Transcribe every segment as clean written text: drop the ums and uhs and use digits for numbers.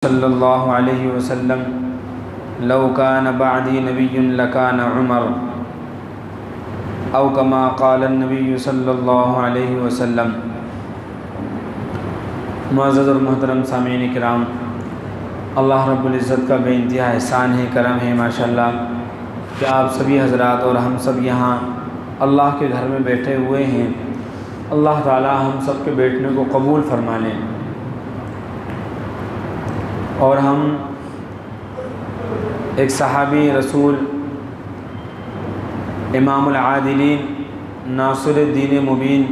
صلی اللہ علیہ وسلم لو کان بعدی نبی لکان عمر او کما قال النبی صلی اللہ علیہ وسلم۔ معزز اور محترم سامعین کرام، اللہ رب العزت کا بے انتہا احسان ہے، کرم ہے ماشاءاللہ کہ آپ سبھی حضرات اور ہم سب یہاں اللہ کے گھر میں بیٹھے ہوئے ہیں۔ اللہ تعالی ہم سب کے بیٹھنے کو قبول فرما لیں، اور ہم ایک صحابی رسول، امام العادلین، ناصر الدین مبین،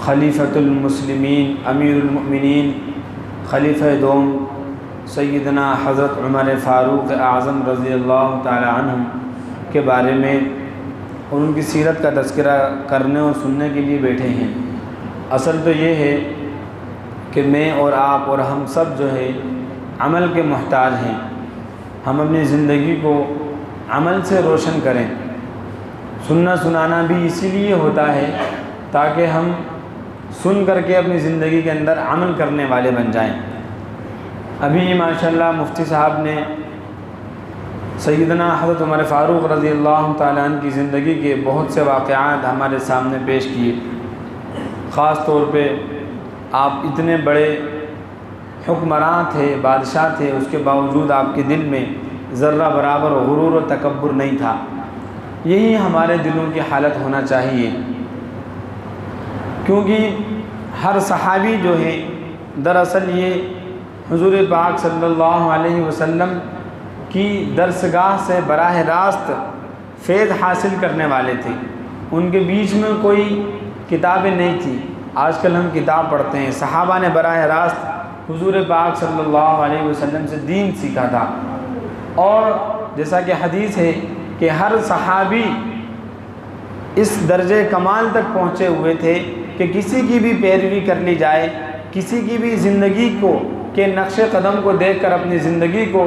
خلیفۃ المسلمین، امیر المؤمنین، خلیفہ دوم سیدنا حضرت عمر فاروق اعظم رضی اللہ تعالی عنہ کے بارے میں اور ان کی سیرت کا تذکرہ کرنے اور سننے کے لیے بیٹھے ہیں۔ اصل تو یہ ہے کہ میں اور آپ اور ہم سب جو ہے عمل کے محتاج ہیں۔ ہم اپنی زندگی کو عمل سے روشن کریں۔ سننا سنانا بھی اسی لیے ہوتا ہے تاکہ ہم سن کر کے اپنی زندگی کے اندر عمل کرنے والے بن جائیں۔ ابھی ماشاءاللہ مفتی صاحب نے سیدنا حضرت عمر فاروق رضی اللہ تعالیٰ عنہ کی زندگی کے بہت سے واقعات ہمارے سامنے پیش کیے۔ خاص طور پہ آپ اتنے بڑے حکمراں تھے، بادشاہ تھے، اس کے باوجود آپ کے دل میں ذرہ برابر غرور و تکبر نہیں تھا۔ یہی ہمارے دلوں کی حالت ہونا چاہیے، کیونکہ ہر صحابی جو ہے دراصل یہ حضور پاک صلی اللہ علیہ وسلم کی درسگاہ سے براہ راست فیض حاصل کرنے والے تھے۔ ان کے بیچ میں کوئی کتابیں نہیں تھیں۔ آج کل ہم کتاب پڑھتے ہیں، صحابہ نے براہ راست حضور پاک صلی اللہ علیہ وسلم سے دین سیکھا تھا۔ اور جیسا کہ حدیث ہے کہ ہر صحابی اس درجے کمال تک پہنچے ہوئے تھے کہ کسی کی بھی پیروی کر لی جائے، کسی کی بھی زندگی کو کے نقش قدم کو دیکھ کر اپنی زندگی کو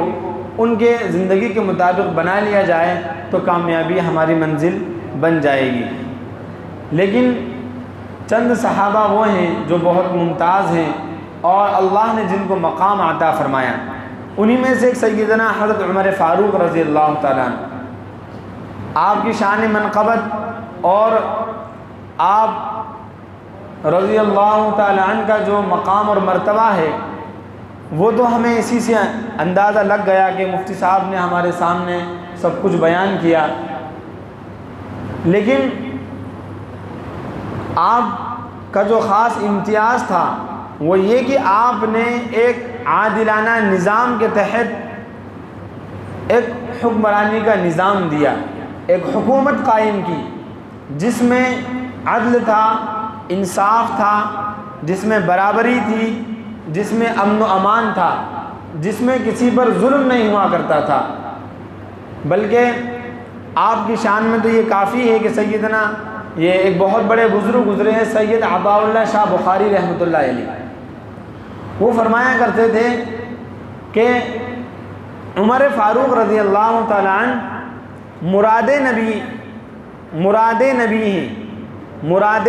ان کے زندگی کے مطابق بنا لیا جائے تو کامیابی ہماری منزل بن جائے گی۔ لیکن چند صحابہ وہ ہیں جو بہت ممتاز ہیں اور اللہ نے جن کو مقام عطا فرمایا، انہی میں سے ایک سیدنا حضرت عمر فاروق رضی اللہ تعالیٰ عنہ۔ آپ کی شان منقبت اور آپ رضی اللہ تعالیٰ عنہ کا جو مقام اور مرتبہ ہے وہ تو ہمیں اسی سے اندازہ لگ گیا کہ مفتی صاحب نے ہمارے سامنے سب کچھ بیان کیا۔ لیکن آپ کا جو خاص امتیاز تھا وہ یہ کہ آپ نے ایک عادلانہ نظام کے تحت ایک حکمرانی کا نظام دیا، ایک حکومت قائم کی جس میں عدل تھا، انصاف تھا، جس میں برابری تھی، جس میں امن و امان تھا، جس میں کسی پر ظلم نہیں ہوا کرتا تھا۔ بلکہ آپ کی شان میں تو یہ کافی ہے کہ سیدنا یہ ایک بہت بڑے بزرگ گزرے ہیں، سید عطاء اللہ شاہ بخاری رحمۃ اللہ علیہ، وہ فرمایا کرتے تھے کہ عمر فاروق رضی اللہ تعالیٰ عنہ مراد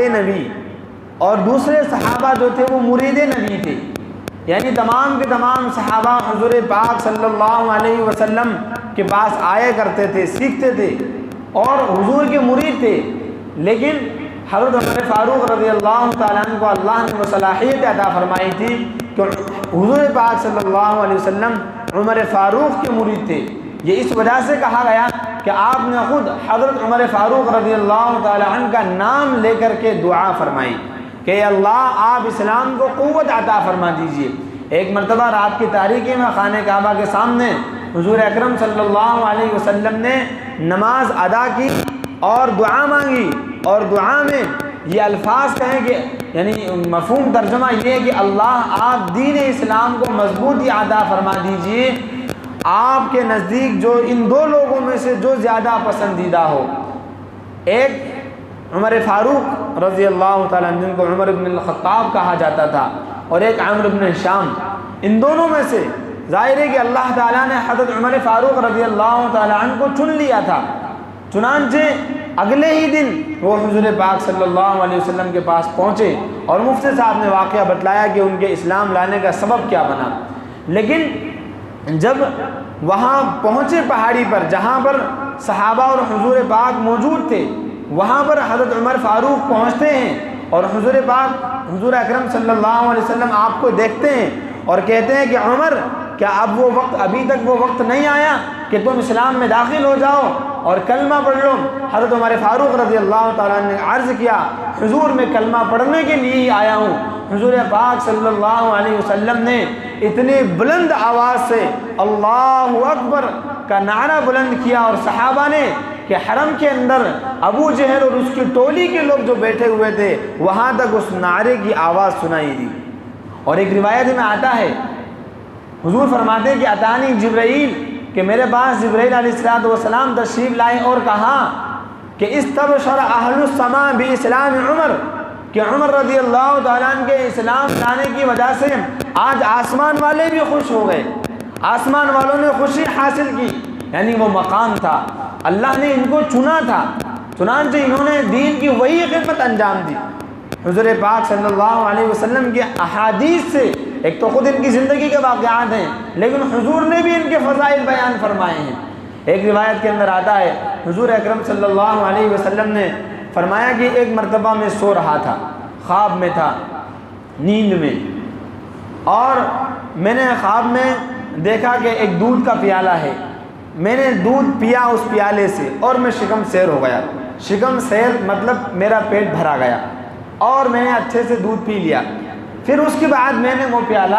نبی اور دوسرے صحابہ جو تھے وہ مرید نبی تھے، یعنی تمام کے تمام صحابہ حضور پاک صلی اللہ علیہ وسلم کے پاس آیا کرتے تھے، سیکھتے تھے اور حضور کے مرید تھے۔ لیکن حضرت عمر فاروق رضی اللہ تعالیٰ عنہ کو اللہ نے وہ صلاحیت عطا فرمائی تھی کہ حضور پاک صلی اللہ علیہ وسلم عمر فاروق کے مرید تھے۔ یہ اس وجہ سے کہا گیا کہ آپ نے خود حضرت عمر فاروق رضی اللہ تعالیٰ عنہ کا نام لے کر کے دعا فرمائی کہ اے اللہ آپ اسلام کو قوت عطا فرما دیجئے۔ ایک مرتبہ رات کی تاریکی میں خانہ کعبہ کے سامنے حضور اکرم صلی اللہ علیہ وسلم نے نماز ادا کی اور دعا مانگی، اور دعا میں یہ الفاظ کہیں کہ یعنی مفہوم ترجمہ یہ ہے کہ اللہ آپ دین اسلام کو مضبوطی عطا فرما دیجئے، آپ کے نزدیک جو ان دو لوگوں میں سے جو زیادہ پسندیدہ ہو، ایک عمر فاروق رضی اللہ تعالیٰ عنہ جن کو عمر بن الخطاب کہا جاتا تھا، اور ایک عمرو بن ہشام، ان دونوں میں سے ظاہر ہے کہ اللہ تعالیٰ نے حضرت عمر فاروق رضی اللہ تعالیٰ عنہ کو چن لیا تھا۔ چنانچہ اگلے ہی دن وہ حضور پاک صلی اللہ علیہ وسلم کے پاس پہنچے اور مفتی صاحب نے واقعہ بتلایا کہ ان کے اسلام لانے کا سبب کیا بنا۔ لیکن جب وہاں پہنچے پہاڑی پر جہاں پر صحابہ اور حضور پاک موجود تھے، وہاں پر حضرت عمر فاروق پہنچتے ہیں اور حضور پاک حضور اکرم صلی اللہ علیہ وسلم آپ کو دیکھتے ہیں اور کہتے ہیں کہ عمر، کیا اب وہ وقت ابھی تک وہ وقت نہیں آیا کہ تم اسلام میں داخل ہو جاؤ اور کلمہ پڑھ لو؟ حضرت عمر فاروق رضی اللہ تعالیٰ نے عرض کیا، حضور میں کلمہ پڑھنے کے لیے ہی آیا ہوں۔ حضور پاک صلی اللہ علیہ وسلم نے اتنی بلند آواز سے اللہ اکبر کا نعرہ بلند کیا، اور صحابہ نے کہ حرم کے اندر ابو جہل اور اس کی ٹولی کے لوگ جو بیٹھے ہوئے تھے وہاں تک اس نعرے کی آواز سنائی دی۔ اور ایک روایت میں آتا ہے، حضور فرماتے ہیں کہ اتانی جبرائیل، کہ میرے پاس جبرائیل علیہ السلام تشریف لائے اور کہا کہ استبشر اہل السماء باسلام عمر، کہ عمر رضی اللہ تعالیٰ عنہ کے اسلام لانے کی وجہ سے آج آسمان والے بھی خوش ہو گئے، آسمان والوں نے خوشی حاصل کی، یعنی وہ مقام تھا، اللہ نے ان کو چنا تھا، چنانچہ انہوں نے دین کی وہی خدمت انجام دی۔ حضور پاک صلی اللہ علیہ وسلم کے احادیث سے، ایک تو خود ان کی زندگی کے واقعات ہیں لیکن حضور نے بھی ان کے فضائل بیان فرمائے ہیں۔ ایک روایت کے اندر آتا ہے حضور اکرم صلی اللہ علیہ وسلم نے فرمایا کہ ایک مرتبہ میں سو رہا تھا، خواب میں تھا، نیند میں، اور میں نے خواب میں دیکھا کہ ایک دودھ کا پیالہ ہے، میں نے دودھ پیا اس پیالے سے اور میں شکم سیر ہو گیا۔ شکم سیر مطلب میرا پیٹ بھرا گیا اور میں نے اچھے سے دودھ پی لیا۔ پھر اس کے بعد میں نے وہ پیالہ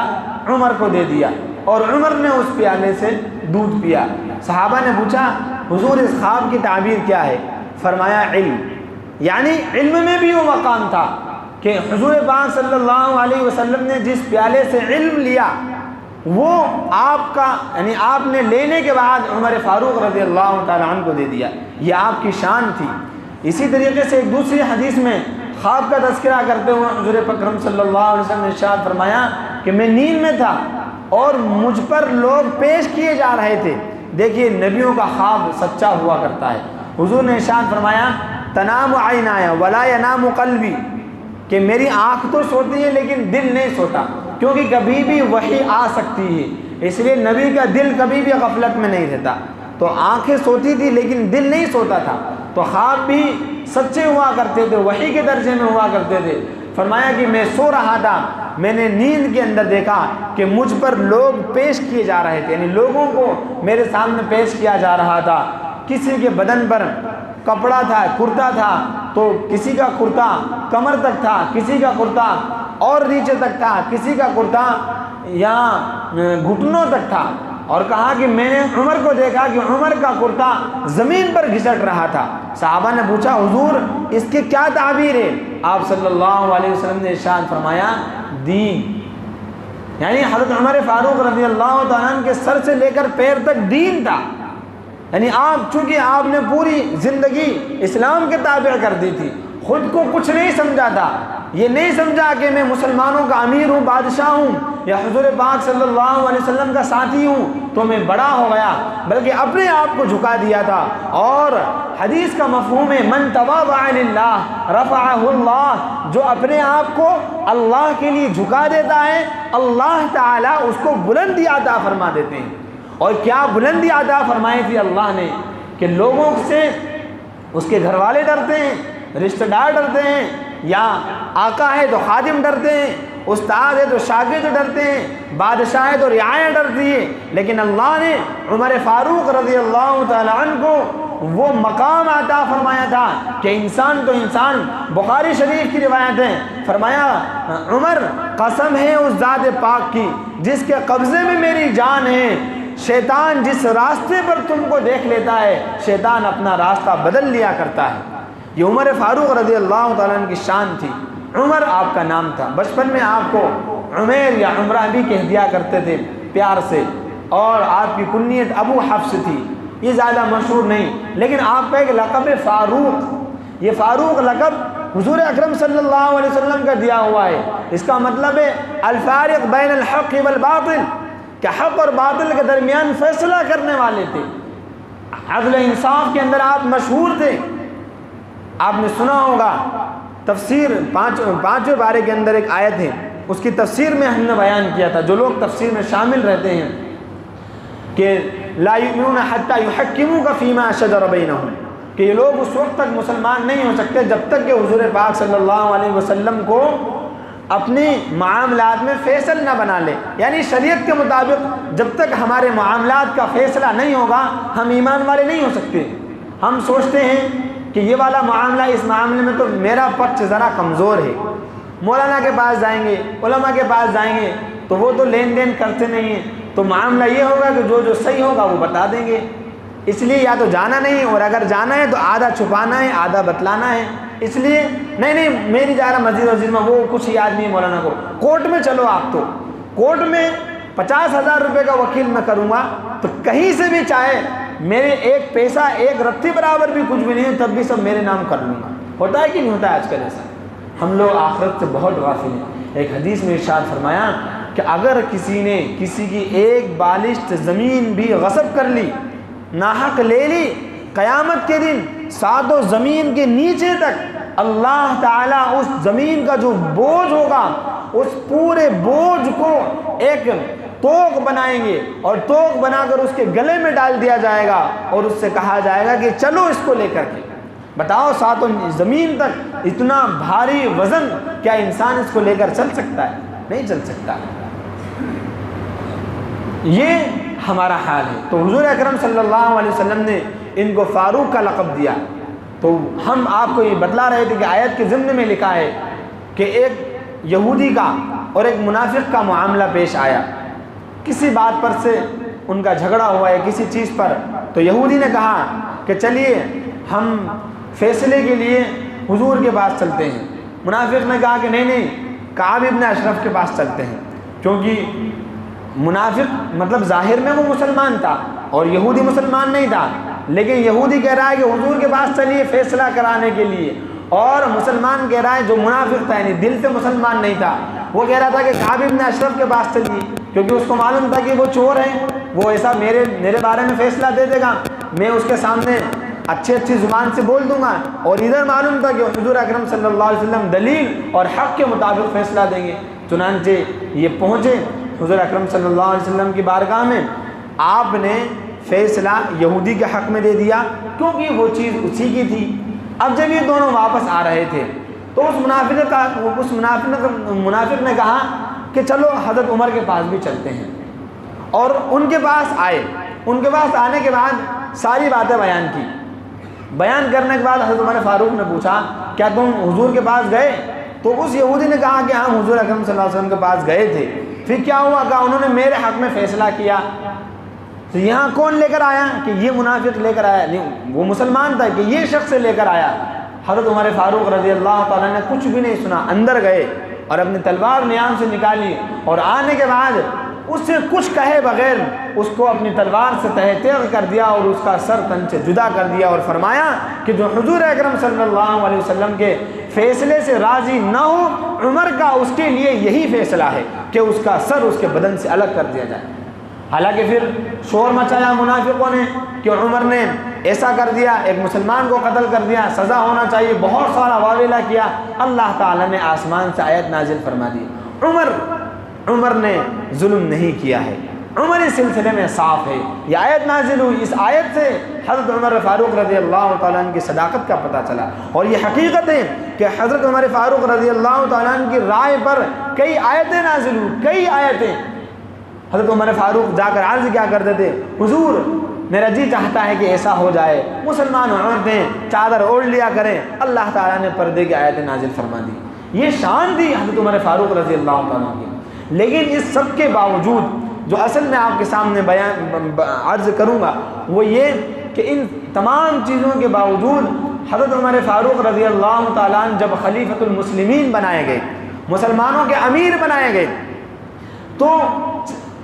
عمر کو دے دیا اور عمر نے اس پیالے سے دودھ پیا۔ صحابہ نے پوچھا حضور اس خواب کی تعبیر کیا ہے؟ فرمایا علم، یعنی علم میں بھی وہ مقام تھا کہ حضور پاک صلی اللہ علیہ وسلم نے جس پیالے سے علم لیا وہ آپ کا، یعنی آپ نے لینے کے بعد عمر فاروق رضی اللہ تعالیٰ عنہ کو دے دیا، یہ آپ کی شان تھی۔ اسی طریقے سے ایک دوسری حدیث میں خواب کا تذکرہ کرتے ہوئے حضور اکرم صلی اللہ علیہ وسلم نے ارشاد فرمایا کہ میں نیند میں تھا اور مجھ پر لوگ پیش کیے جا رہے تھے۔ دیکھیے نبیوں کا خواب سچا ہوا کرتا ہے۔ حضور نے ارشاد فرمایا تنام عینایا ولا ینام قلبی، کہ میری آنکھ تو سوتی ہے لیکن دل نہیں سوتا، کیونکہ کبھی بھی وحی آ سکتی ہے، اس لیے نبی کا دل کبھی بھی غفلت میں نہیں رہتا۔ تو آنکھیں سوتی تھی لیکن دل نہیں سوتا تھا، تو خواب بھی سچے ہوا کرتے تھے، وحی کے درجے میں ہوا کرتے تھے۔ فرمایا کہ میں سو رہا تھا، میں نے نیند کے اندر دیکھا کہ مجھ پر لوگ پیش کیے جا رہے تھے، یعنی لوگوں کو میرے سامنے پیش کیا جا رہا تھا۔ کسی کے بدن پر کپڑا تھا، کرتا تھا، تو کسی کا کرتا کمر تک تھا، کسی کا کرتا اور نیچے تک تھا، کسی کا کرتا یہاں گھٹنوں تک تھا، اور کہا کہ میں نے عمر کو دیکھا کہ عمر کا کرتا زمین پر گھسٹ رہا تھا۔ صحابہ نے پوچھا حضور اس کی کیا تعبیر ہے؟ آپ صلی اللہ علیہ وسلم نے ارشاد فرمایا دین، یعنی حضرت عمر فاروق رضی اللہ تعالیٰ عنہ کے سر سے لے کر پیر تک دین تھا، یعنی آپ چونکہ آپ نے پوری زندگی اسلام کے تابع کر دی تھی، خود کو کچھ نہیں سمجھا تھا، یہ نہیں سمجھا کہ میں مسلمانوں کا امیر ہوں، بادشاہ ہوں، یا حضور پاک صلی اللہ علیہ وسلم کا ساتھی ہوں تو میں بڑا ہو گیا، بلکہ اپنے آپ کو جھکا دیا تھا۔ اور حدیث کا مفہوم ہے من تواضع للہ رفعہ اللہ، جو اپنے آپ کو اللہ کے لیے جھکا دیتا ہے اللہ تعالیٰ اس کو بلندی عطا فرما دیتے ہیں۔ اور کیا بلندی عطا فرمائی تھی اللہ نے کہ لوگوں سے اس کے گھر والے ڈرتے ہیں، رشتہ دار ڈرتے ہیں، یا آقا ہے تو خادم ڈرتے ہیں، استاد ہے تو شاگرد ڈرتے ہیں، بادشاہ ہے تو رعایا ڈرتی ہے، لیکن اللہ نے عمر فاروق رضی اللہ تعالی عنہ کو وہ مقام عطا فرمایا تھا کہ انسان تو انسان۔ بخاری شریف کی روایت ہے، فرمایا عمر قسم ہے اس ذات پاک کی جس کے قبضے میں میری جان ہے، شیطان جس راستے پر تم کو دیکھ لیتا ہے شیطان اپنا راستہ بدل لیا کرتا ہے۔ یہ عمر فاروق رضی اللہ تعالیٰ عنہ کی شان تھی۔ عمر آپ کا نام تھا، بچپن میں آپ کو عمیر یا عمرہ بھی کہہ دیا کرتے تھے پیار سے، اور آپ کی کنیت ابو حفص تھی، یہ زیادہ مشہور نہیں، لیکن آپ کا ایک لقب فاروق، یہ فاروق لقب حضور اکرم صلی اللہ علیہ وسلم کا دیا ہوا ہے۔ اس کا مطلب ہے الفارق بین الحق والباطل، کہ حق اور باطل کے درمیان فیصلہ کرنے والے تھے۔ عدل انصاف کے اندر آپ مشہور تھے۔ آپ نے سنا ہوگا تفسیر پانچویں پارے کے اندر ایک آیت ہے اس کی تفسیر میں ہم نے بیان کیا تھا، جو لوگ تفسیر میں شامل رہتے ہیں کہ لا یؤمنون حتی یحکموک فیما شجر بینہم، کہ یہ لوگ اس وقت تک مسلمان نہیں ہو سکتے جب تک کہ حضور پاک صلی اللہ علیہ وسلم کو اپنی معاملات میں فیصل نہ بنا لے، یعنی شریعت کے مطابق جب تک ہمارے معاملات کا فیصلہ نہیں ہوگا ہم ایمان والے نہیں ہو سکتے۔ ہم سوچتے ہیں کہ یہ والا معاملہ، اس معاملے میں تو میرا پکش ذرا کمزور ہے، مولانا کے پاس جائیں گے، علماء کے پاس جائیں گے تو وہ تو لین دین کرتے نہیں ہیں، تو معاملہ یہ ہوگا کہ جو صحیح ہوگا وہ بتا دیں گے، اس لیے یا تو جانا نہیں، اور اگر جانا ہے تو آدھا چھپانا ہے آدھا بتلانا ہے، اس لیے نہیں میں نہیں جا رہا مسجد میں، وہ کچھ یاد نہیں ہے مولانا کو، کورٹ میں چلو، آپ تو کورٹ میں 50,000 روپے کا وکیل میں کروں گا تو کہیں سے بھی چاہے میرے ایک پیسہ ایک رتی برابر بھی کچھ بھی نہیں ہے تب بھی سب میرے نام کر لوں گا۔ ہوتا ہے کہ نہیں ہوتا ہے آج کل ایسا؟ ہم لوگ آخرت سے بہت غافل ہیں۔ ایک حدیث میں ارشاد فرمایا کہ اگر کسی نے کسی کی ایک بالشت زمین بھی غصب کر لی، ناحق لے لی، قیامت کے دن ساتوں زمین کے نیچے تک اللہ تعالیٰ اس زمین کا جو بوجھ ہوگا اس پورے بوجھ کو ایک توق بنائیں گے، اور توق بنا کر اس کے گلے میں ڈال دیا جائے گا، اور اس سے کہا جائے گا کہ چلو اس کو لے کر کے۔ بتاؤ ساتوں زمین تک اتنا بھاری وزن، کیا انسان اس کو لے کر چل سکتا ہے؟ نہیں چل سکتا۔ یہ ہمارا حال ہے۔ تو حضور اکرم صلی اللہ علیہ وسلم نے ان کو فاروق کا لقب دیا۔ تو ہم آپ کو یہ بتلا رہے تھے کہ آیت کے ضمن میں لکھا ہے کہ ایک یہودی کا اور ایک منافق کا معاملہ پیش آیا، کسی بات پر سے ان کا جھگڑا ہوا ہے کسی چیز پر، تو یہودی نے کہا کہ چلیے ہم فیصلے کے لیے حضور کے پاس چلتے ہیں، منافق نے کہا کہ نہیں کعب ابن اشرف کے پاس چلتے ہیں، کیونکہ منافق مطلب ظاہر میں وہ مسلمان تھا اور یہودی مسلمان نہیں تھا، لیکن یہودی کہہ رہا ہے کہ حضور کے پاس چلیے فیصلہ کرانے کے لیے، اور مسلمان کہہ رہا ہے جو منافق تھا یعنی دل سے مسلمان نہیں تھا وہ کہہ رہا تھا کہ کعب ابن اشرف کے پاس چلیے، کیونکہ اس کو معلوم تھا کہ وہ چور ہے، وہ ایسا میرے بارے میں فیصلہ دے دے گا، میں اس کے سامنے اچھی زبان سے بول دوں گا، اور ادھر معلوم تھا کہ حضور اکرم صلی اللہ علیہ وسلم دلیل اور حق کے مطابق فیصلہ دیں گے۔ چنانچہ یہ پہنچے حضور اکرم صلی اللہ علیہ وسلم کی بارگاہ میں، آپ نے فیصلہ یہودی کے حق میں دے دیا کیونکہ وہ چیز اسی کی تھی۔ اب جب یہ دونوں واپس آ رہے تھے تو اس منافق نے کہا کہ چلو حضرت عمر کے پاس بھی چلتے ہیں، اور ان کے پاس آئے، ان کے پاس آنے کے بعد ساری باتیں بیان کی، بیان کرنے کے بعد حضرت عمر فاروق نے پوچھا کیا تم حضور کے پاس گئے؟ تو اس یہودی نے کہا کہ ہم حضور اکرم صلی اللہ علیہ وسلم کے پاس گئے تھے، پھر کیا ہوا؟ کہا انہوں نے میرے حق میں فیصلہ کیا۔ تو یہاں کون لے کر آیا؟ کہ یہ منافق لے کر آیا، نہیں وہ مسلمان تھا کہ یہ شخص لے کر آیا۔ حضرت عمر فاروق رضی اللہ تعالیٰ نے کچھ بھی نہیں سنا، اندر گئے اور اپنی تلوار نیام سے نکالی، اور آنے کے بعد اس سے کچھ کہے بغیر اس کو اپنی تلوار سے تہہ تیغ کر دیا اور اس کا سر تن سے جدا کر دیا، اور فرمایا کہ جو حضور اکرم صلی اللہ علیہ وسلم کے فیصلے سے راضی نہ ہو، عمر کا اس کے لیے یہی فیصلہ ہے کہ اس کا سر اس کے بدن سے الگ کر دیا جائے۔ حالانکہ پھر شور مچایا منافقوں نے کہ عمر نے ایسا کر دیا، ایک مسلمان کو قتل کر دیا، سزا ہونا چاہیے، بہت سارا واویلا کیا۔ اللہ تعالیٰ نے آسمان سے آیت نازل فرما دی، عمر نے ظلم نہیں کیا ہے، عمر اس سلسلے میں صاف ہے۔ یہ آیت نازل ہوئی، اس آیت سے حضرت عمر فاروق رضی اللہ تعالیٰ عنہ کی صداقت کا پتہ چلا، اور یہ حقیقت ہے کہ حضرت عمر فاروق رضی اللہ تعالیٰ عنہ کی رائے پر کئی آیتیں نازل ہوئی، کئی آیتیں۔ حضرت عمر فاروق جا کر عرض کیا کرتے تھے، حضور میرا جی چاہتا ہے کہ ایسا ہو جائے، مسلمان عورتیں چادر اوڑھ لیا کریں۔ اللہ تعالیٰ نے پردے کی آیتیں نازل فرما دی۔ یہ شان تھی حضرت عمر فاروق رضی اللہ تعالیٰ کی۔ لیکن اس سب کے باوجود جو اصل میں آپ کے سامنے عرض کروں گا وہ یہ کہ ان تمام چیزوں کے باوجود حضرت عمر فاروق رضی اللہ تعالیٰ عنہ جب خلیفۃ المسلمین بنائے گئے، مسلمانوں کے امیر بنائے گئے، تو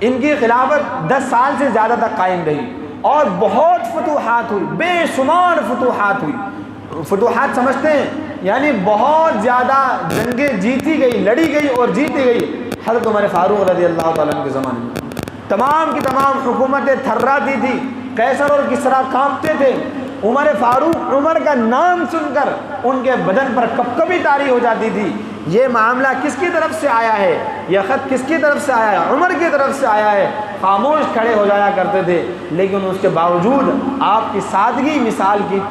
ان کی خلافت 10 سال سے زیادہ تک قائم رہی، اور بہت فتوحات ہوئی، بے شمار فتوحات ہوئی۔ فتوحات سمجھتے ہیں یعنی بہت زیادہ جنگیں جیتی گئی، لڑی گئی اور جیتی گئی حضرت عمر فاروق رضی اللہ تعالیٰ عنہ کے زمانے میں۔ تمام کی تمام حکومتیں تھراتی تھی، قیصر اور کسریٰ کانپتے تھے۔ عمر فاروق، عمر کا نام سن کر ان کے بدن پر کپکپی طاری ہو جاتی تھی۔ یہ معاملہ کس کی طرف سے آیا ہے؟ یہ خط کس کی طرف سے آیا ہے؟ عمر کی طرف سے آیا ہے۔ خاموش کھڑے ہو جایا کرتے تھے، لیکن اس کے باوجود آپ کی سادگی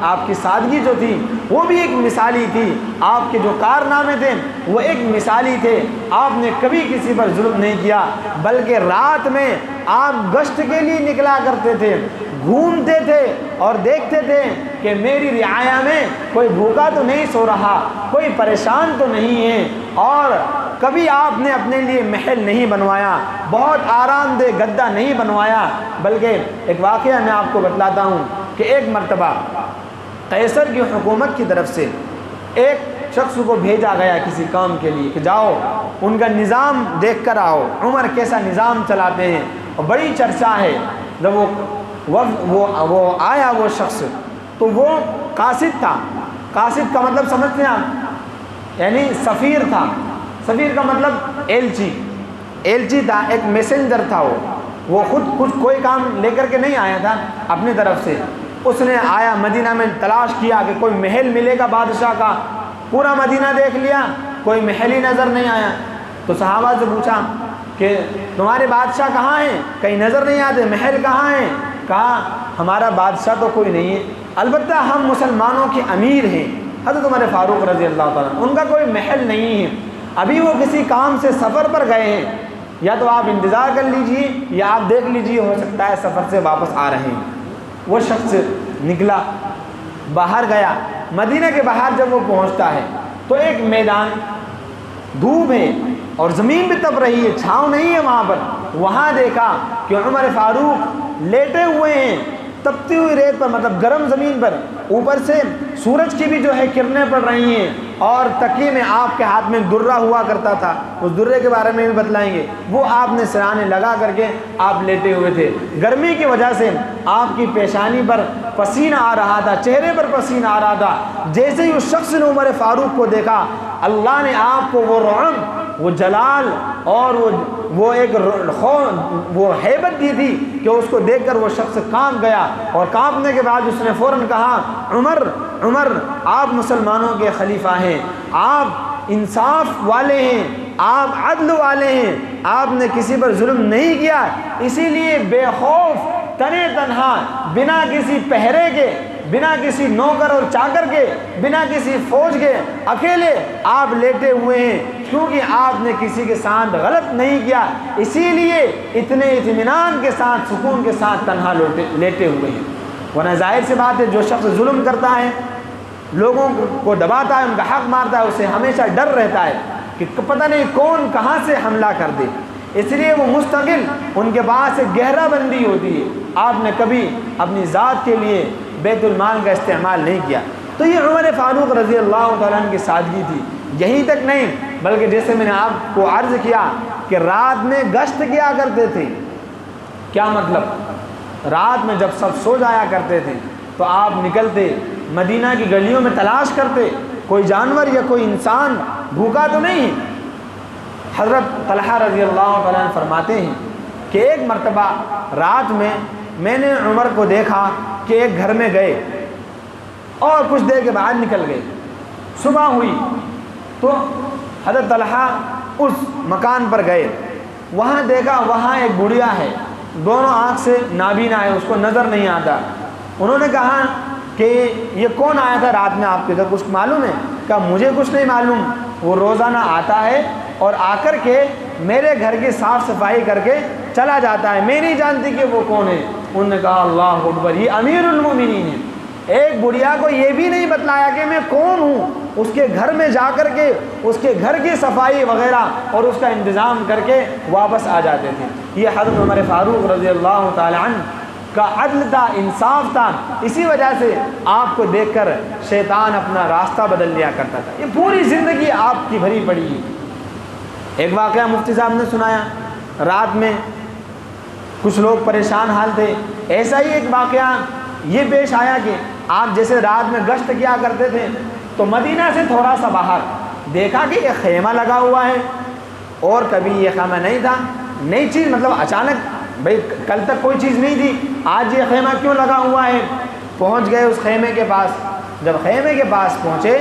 آپ کی سادگی جو تھی وہ بھی ایک مثالی تھی۔ آپ کے جو کارنامے تھے وہ ایک مثالی تھے۔ آپ نے کبھی کسی پر ظلم نہیں کیا، بلکہ رات میں آپ گشت کے لیے نکلا کرتے تھے، گھومتے تھے اور دیکھتے تھے کہ میری رعایا میں کوئی بھوکا تو نہیں سو رہا، کوئی پریشان تو نہیں ہے۔ اور کبھی آپ نے اپنے لیے محل نہیں بنوایا، بہت آرام دہ گدا نہیں بنوایا، بلکہ ایک واقعہ میں آپ کو بتلاتا ہوں کہ ایک مرتبہ قیصر کی حکومت کی طرف سے ایک شخص کو بھیجا گیا کسی کام کے لیے کہ جاؤ ان کا نظام دیکھ کر آؤ، عمر کیسا نظام چلاتے ہیں۔ اور بڑی چرچا ہے، جب وہ آیا وہ شخص تو وہ قاصد تھا۔ قاصد کا مطلب سمجھتے ہیں آپ؟ یعنی سفیر تھا۔ سفیر کا مطلب ایلچی تھا، ایک میسنجر تھا۔ وہ خود کچھ کوئی کام لے کر کے نہیں آیا تھا اپنی طرف سے، اس نے آیا مدینہ میں تلاش کیا کہ کوئی محل ملے گا بادشاہ کا، پورا مدینہ دیکھ لیا، کوئی محل ہی نظر نہیں آیا۔ تو صحابہ سے پوچھا کہ تمہارے بادشاہ کہاں ہیں؟ کہیں نظر نہیں آتے، محل کہاں ہیں؟ کہا ہمارا بادشاہ تو کوئی نہیں ہے، البتہ ہم مسلمانوں کے امیر ہیں، حضرت عمر فاروق رضی اللہ تعالیٰ، ان کا کوئی محل نہیں ہے، ابھی وہ کسی کام سے سفر پر گئے ہیں، یا تو آپ انتظار کر لیجئے یا آپ دیکھ لیجئے، ہو سکتا ہے سفر سے واپس آ رہے ہیں۔ وہ شخص نکلا، باہر گیا۔ مدینہ کے باہر جب وہ پہنچتا ہے تو ایک میدان، دھوپ ہے اور زمین بھی تپ رہی ہے، چھاؤں نہیں ہے وہاں پر۔ وہاں دیکھا کہ عمر فاروق لیٹے ہوئے ہیں تپتی ہوئی ریت پر، مطلب گرم زمین پر، اوپر سے سورج کی بھی جو ہے کرنیں پڑ رہی ہیں، اور تکیے میں آپ کے ہاتھ میں درہ ہوا کرتا تھا، اس درے کے بارے میں بھی بتلائیں گے، وہ آپ نے سرانے لگا کر کے آپ لیٹے ہوئے تھے۔ گرمی کی وجہ سے آپ کی پیشانی پر پسینہ آ رہا تھا، چہرے پر پسینہ آ رہا تھا۔ جیسے ہی اس شخص نے عمر فاروق کو دیکھا، اللہ نے آپ کو وہ رعب، وہ جلال اور وہ ایک وہ ہیبت دی تھی کہ اس کو دیکھ کر وہ شخص کانپ گیا، اور کانپنے کے بعد اس نے فوراً کہا عمر آپ مسلمانوں کے خلیفہ ہیں، آپ انصاف والے ہیں، آپ عدل والے ہیں، آپ نے کسی پر ظلم نہیں کیا، اسی لیے بے خوف تنے تنہا، بنا کسی پہرے کے، بنا کسی نوکر اور چاکر کے، بنا کسی فوج کے، اکیلے آپ لیٹے ہوئے ہیں، کیونکہ آپ نے کسی کے ساتھ غلط نہیں کیا، اسی لیے اتنے اطمینان کے ساتھ، سکون کے ساتھ تنہا لیٹے ہوئے ہیں۔ ورنہ ظاہر سی بات ہے، جو شخص ظلم کرتا ہے، لوگوں کو دباتا ہے، ان کا حق مارتا ہے، اسے ہمیشہ ڈر رہتا ہے کہ پتہ نہیں کون کہاں سے حملہ کر دے، اس لیے وہ مستقل، ان کے پاس ایک گہرا بندی ہوتی ہے۔ آپ نے کبھی اپنی ذات کے لیے بیت المال کا استعمال نہیں کیا۔ تو یہ عمر فاروق رضی اللہ تعالیٰ عنہ کی سادگی تھی۔ یہیں تک نہیں، بلکہ جیسے میں نے آپ کو عرض کیا کہ رات میں گشت کیا کرتے تھے۔ کیا مطلب؟ رات میں جب سب سو جایا کرتے تھے تو آپ نکلتے، مدینہ کی گلیوں میں تلاش کرتے، کوئی جانور یا کوئی انسان بھوکا تو نہیں ہے۔ حضرت طلحہ رضی اللہ تعالیٰ عنہ فرماتے ہیں کہ ایک مرتبہ رات میں نے عمر کو دیکھا کہ ایک گھر میں گئے اور کچھ دیر کے بعد نکل گئے۔ صبح ہوئی تو حضرت طلحہ اس مکان پر گئے، وہاں دیکھا وہاں ایک بڑھیا ہے، دونوں آنکھ سے نابینا ہے، اس کو نظر نہیں آتا۔ انہوں نے کہا کہ یہ کون آیا تھا رات میں آپ کے گھر، کچھ معلوم ہے؟ کہا مجھے کچھ نہیں معلوم، وہ روزانہ آتا ہے اور آ کر کے میرے گھر کی صاف صفائی کر کے چلا جاتا ہے، میں نہیں جانتی کہ وہ کون ہے۔ انہوں نے کہا اللہ اکبر، یہ امیر المومنین ہے۔ ایک بڑھیا کو یہ بھی نہیں بتلایا کہ میں کون ہوں، اس کے گھر میں جا کر کے اس کے گھر کی صفائی وغیرہ اور اس کا انتظام کر کے واپس آ جاتے تھے۔ یہ حضرت عمر فاروق رضی اللہ تعالی عنہ کا عدل تھا، انصاف تھا، اسی وجہ سے آپ کو دیکھ کر شیطان اپنا راستہ بدل لیا کرتا تھا۔ یہ پوری زندگی آپ کی بھری پڑی ہے۔ ایک واقعہ مفتی صاحب نے سنایا، رات میں کچھ لوگ پریشان حال تھے، ایسا ہی ایک واقعہ یہ پیش آیا کہ آپ جیسے رات میں گشت کیا کرتے تھے تو مدینہ سے تھوڑا سا باہر دیکھا کہ ایک خیمہ لگا ہوا ہے، اور کبھی یہ خیمہ نہیں تھا، نئی چیز، مطلب اچانک، بھئی کل تک کوئی چیز نہیں تھی، آج یہ خیمہ کیوں لگا ہوا ہے؟ پہنچ گئے اس خیمے کے پاس۔ جب خیمے کے پاس پہنچے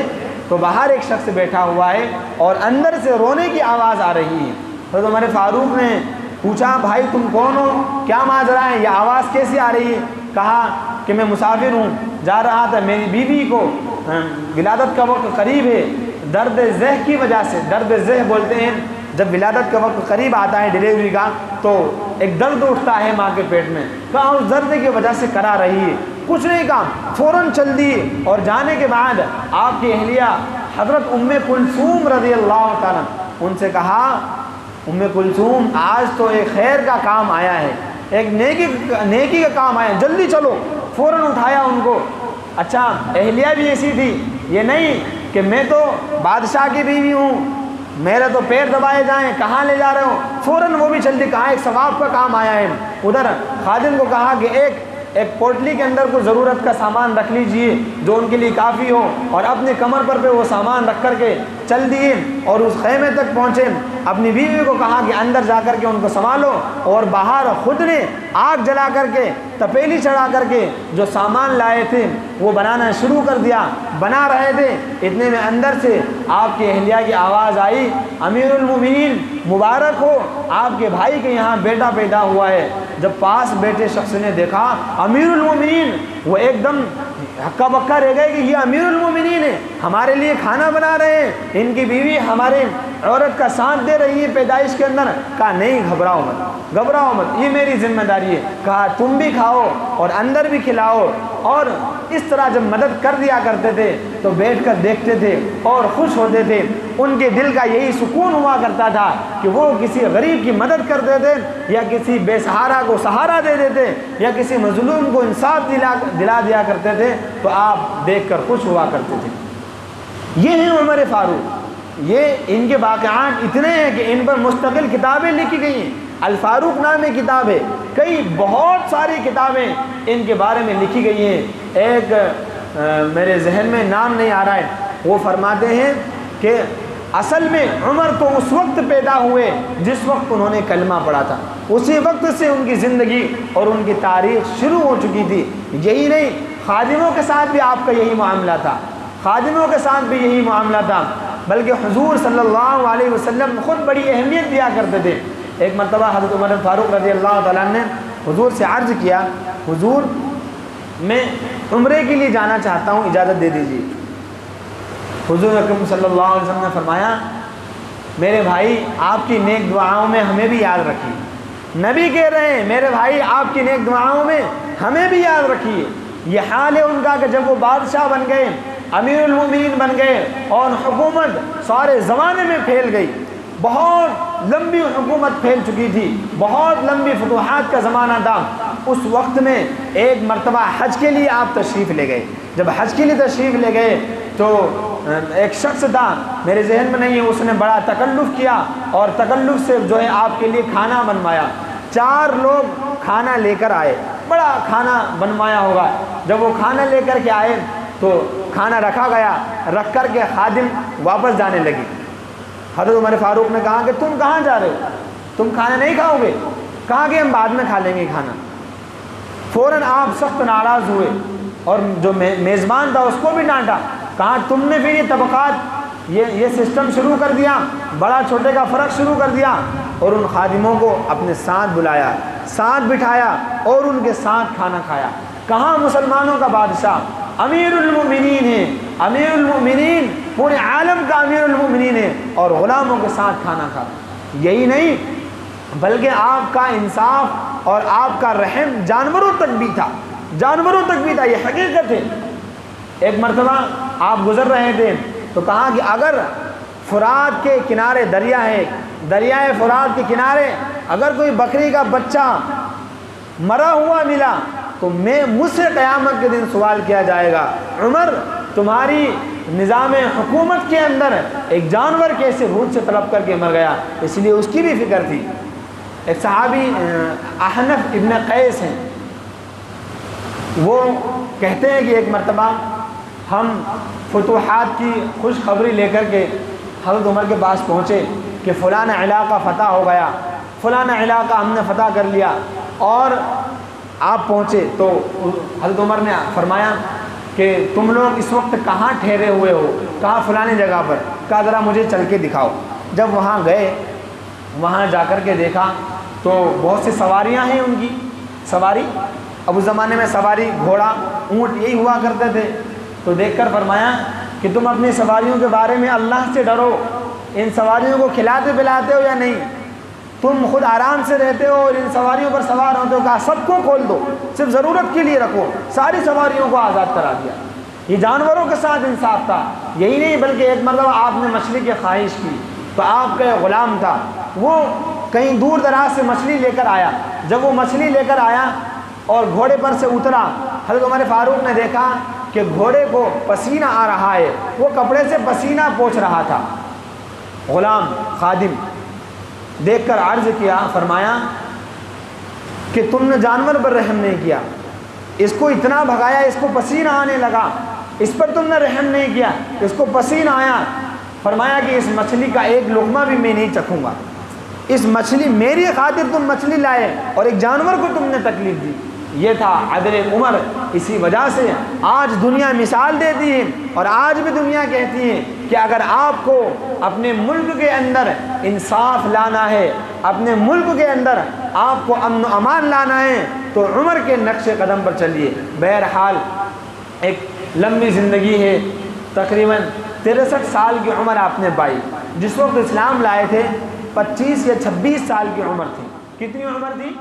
تو باہر ایک شخص بیٹھا ہوا ہے اور اندر سے رونے کی آواز آ رہی ہے۔ حضرت عمر فاروق نے پوچھا بھائی تم کون ہو، کیا ماجرا ہے، یہ آواز کیسی آ رہی ہے؟ کہا کہ میں مسافر ہوں، جا رہا تھا، میری بیوی کو ولادت کا وقت قریب ہے، درد ذہ کی وجہ سے، درد ذہ بولتے ہیں جب ولادت کا وقت قریب آتا ہے ڈیلیوری کا تو ایک درد اٹھتا ہے ماں کے پیٹ میں، کہا اس درد کی وجہ سے کرا رہی ہے، کچھ نہیں کہا، فوراً چل دی، اور جانے کے بعد آپ کی اہلیہ حضرت ام کلثوم رضی اللہ تعالیٰ ان سے کہا ام کلثوم آج تو ایک خیر کا کام آیا ہے، ایک نیکی کا کام آیا ہے، جلدی چلو، فوراً اٹھایا ان کو۔ اچھا اہلیہ بھی ایسی تھی، یہ نہیں کہ میں تو بادشاہ کی بیوی ہوں، میرے تو پیر دبائے جائیں، کہاں لے جا رہے ہو، فوراً وہ بھی جلدی، کہا ایک ثواب کا کام آیا ہے۔ ادھر خادم کو کہا کہ ایک پوٹلی کے اندر کوئی ضرورت کا سامان رکھ لیجئے جو ان کے لیے کافی ہو، اور اپنے کمر پر وہ سامان رکھ کر کے چل دیے اور اس خیمے تک پہنچے۔ اپنی بیوی کو کہا کہ اندر جا کر کے ان کو سنبھالو، اور باہر خود نے آگ جلا کر کے تپیلی چڑھا کر کے جو سامان لائے تھے وہ بنانا شروع کر دیا، بنا رہے تھے، اتنے میں اندر سے آپ کے اہلیہ کی آواز آئی، امیر المومنین مبارک ہو، آپ کے بھائی کے یہاں بیٹا پیدا ہوا ہے۔ جب پاس بیٹھے شخص نے دیکھا امیر المومنین، وہ ایک دم ہکا بکا رہ گئے کہ یہ امیر المومنین ہے، ہمارے لیے کھانا بنا رہے ہیں، ان کی بیوی ہمارے عورت کا ساتھ دے رہی ہے پیدائش کے اندر۔ کہا نہیں گھبراؤ مت، یہ میری ذمہ داری ہے۔ کہا تم بھی کھاؤ اور اندر بھی کھلاؤ، اور اس طرح جب مدد کر دیا کرتے تھے تو بیٹھ کر دیکھتے تھے اور خوش ہوتے تھے۔ ان کے دل کا یہی سکون ہوا کرتا تھا کہ وہ کسی غریب کی مدد کرتے تھے، یا کسی بے سہارا کو سہارا دے دیتے، یا کسی مظلوم کو انصاف دلا دیا کرتے تھے، تو آپ دیکھ کر خوش ہوا کرتے تھے۔ یہ ہیں عمر فاروق، یہ ان کے واقعات اتنے ہیں کہ ان پر مستقل کتابیں لکھی گئی ہیں۔ الفاروق نامی کتاب ہے، کئی بہت ساری کتابیں ان کے بارے میں لکھی گئی ہیں۔ ایک میرے ذہن میں نام نہیں آ رہا ہے، وہ فرماتے ہیں کہ اصل میں عمر تو اس وقت پیدا ہوئے جس وقت انہوں نے کلمہ پڑھا تھا، اسی وقت سے ان کی زندگی اور ان کی تاریخ شروع ہو چکی تھی۔ یہی نہیں، خادموں کے ساتھ بھی آپ کا یہی معاملہ تھا، خادموں کے ساتھ بھی یہی معاملہ تھا، بلکہ حضور صلی اللہ علیہ وسلم خود بڑی اہمیت دیا کرتے تھے۔ ایک مرتبہ حضرت عمر فاروق رضی اللہ تعالیٰ نے حضور سے عرض کیا، حضور میں عمرے کے لیے جانا چاہتا ہوں، اجازت دے دیجیے۔ حضور اکرم صلی اللہ علیہ وسلم نے فرمایا میرے بھائی آپ کی نیک دعاؤں میں ہمیں بھی یاد رکھیے۔ نبی کہہ رہے ہیں میرے بھائی آپ کی نیک دعاؤں میں ہمیں بھی یاد رکھیے۔ یہ حال ہے ان کا کہ جب وہ بادشاہ بن گئے، امیر المومنین بن گئے، اور حکومت سارے زمانے میں پھیل گئی، بہت لمبی حکومت پھیل چکی تھی، بہت لمبی فتوحات کا زمانہ تھا۔ اس وقت میں ایک مرتبہ حج کے لیے آپ تشریف لے گئے۔ جب حج کے لیے تشریف لے گئے تو ایک شخص تھا، میرے ذہن میں نہیں ہے، اس نے بڑا تکلف کیا اور تکلف سے جو ہے آپ کے لیے کھانا بنوایا۔ 4 لوگ کھانا لے کر آئے، بڑا کھانا بنوایا ہوگا۔ جب وہ کھانا لے کر کے آئے تو کھانا رکھا گیا، رکھ کر کے خادم واپس جانے لگی۔ حضرت عمر فاروق نے کہا کہ تم کہاں جا رہے ہو، تم کھانا نہیں کھاؤ گے؟ کہا کہ ہم بعد میں کھا لیں گے کھانا۔ فوراً آپ سخت ناراض ہوئے اور جو میزبان تھا اس کو بھی ڈانٹا، کہا تم نے پھر یہ طبقات یہ سسٹم شروع کر دیا، بڑا چھوٹے کا فرق شروع کر دیا، اور ان خادموں کو اپنے ساتھ بلایا، ساتھ بٹھایا اور ان کے ساتھ کھانا کھایا۔ کہاں مسلمانوں کا بادشاہ امیر المومنین ہے، امیر المومنین پورے عالم کا امیر المومنین ہے، اور غلاموں کے ساتھ کھانا کھا۔ یہی نہیں بلکہ آپ کا انصاف اور آپ کا رحم جانوروں تک بھی تھا، جانوروں تک بھی تھا، یہ حقیقت ہے۔ ایک مرتبہ آپ گزر رہے تھے تو کہا کہ اگر فرات کے کنارے دریا ہے، دریائے فرات کے کنارے اگر کوئی بکری کا بچہ مرا ہوا ملا تو مجھ سے قیامت کے دن سوال کیا جائے گا، عمر تمہاری نظام حکومت کے اندر ایک جانور کیسے بھوک سے تڑپ کر کے مر گیا، اس لیے اس کی بھی فکر تھی۔ ایک صحابی احنف ابن قیس ہیں، وہ کہتے ہیں کہ ایک مرتبہ ہم فتوحات کی خوشخبری لے کر کے حضرت عمر کے پاس پہنچے کہ فلانا علاقہ فتح ہو گیا، فلانا علاقہ ہم نے فتح کر لیا، اور آپ پہنچے تو حضرت عمر نے فرمایا کہ تم لوگ اس وقت کہاں ٹھہرے ہوئے ہو؟ کہا فلانی جگہ پر۔ کہا ذرا مجھے چل کے دکھاؤ۔ جب وہاں گئے وہاں جا کر کے دیکھا تو بہت سی سواریاں ہیں ان کی سواری، اب اس زمانے میں سواری گھوڑا اونٹ یہی ہوا کرتے تھے، تو دیکھ کر فرمایا کہ تم اپنی سواریوں کے بارے میں اللہ سے ڈرو، ان سواریوں کو کھلاتے پلاتے ہو یا نہیں، تم خود آرام سے رہتے ہو اور ان سواریوں پر سوار ہوتے ہو، کہا سب کو کھول دو، صرف ضرورت کے لیے رکھو، ساری سواریوں کو آزاد کرا دیا۔ یہ جانوروں کے ساتھ انصاف تھا۔ یہی نہیں بلکہ ایک مرتبہ آپ نے مچھلی کی خواہش کی تو آپ کا غلام تھا، وہ کہیں دور دراز سے مچھلی لے کر آیا، جب وہ مچھلی لے کر آیا اور گھوڑے پر سے اترا، حضرت عمر فاروق نے دیکھا کہ گھوڑے کو پسینہ آ رہا ہے، وہ کپڑے سے پسینہ پوچھ رہا تھا۔ غلام خادم دیکھ کر عرض کیا، فرمایا کہ تم نے جانور پر رحم نہیں کیا، اس کو اتنا بھگایا، اس کو پسینہ آنے لگا، اس پر تم نے رحم نہیں کیا، اس کو پسینہ آیا۔ فرمایا کہ اس مچھلی کا ایک لقمہ بھی میں نہیں چکھوں گا، اس مچھلی میری خاطر تم مچھلی لائے اور ایک جانور کو تم نے تکلیف دی۔ یہ تھا عدل عمر۔ اسی وجہ سے آج دنیا مثال دیتی ہے اور آج بھی دنیا کہتی ہے کہ اگر آپ کو اپنے ملک کے اندر انصاف لانا ہے، اپنے ملک کے اندر آپ کو امن و امان لانا ہے تو عمر کے نقش قدم پر چلیے۔ بہرحال ایک لمبی زندگی ہے، تقریباً 63 سال کی عمر آپ نے پائی۔ جس وقت اسلام لائے تھے 25 یا 26 سال کی عمر تھی۔ کتنی عمر تھی؟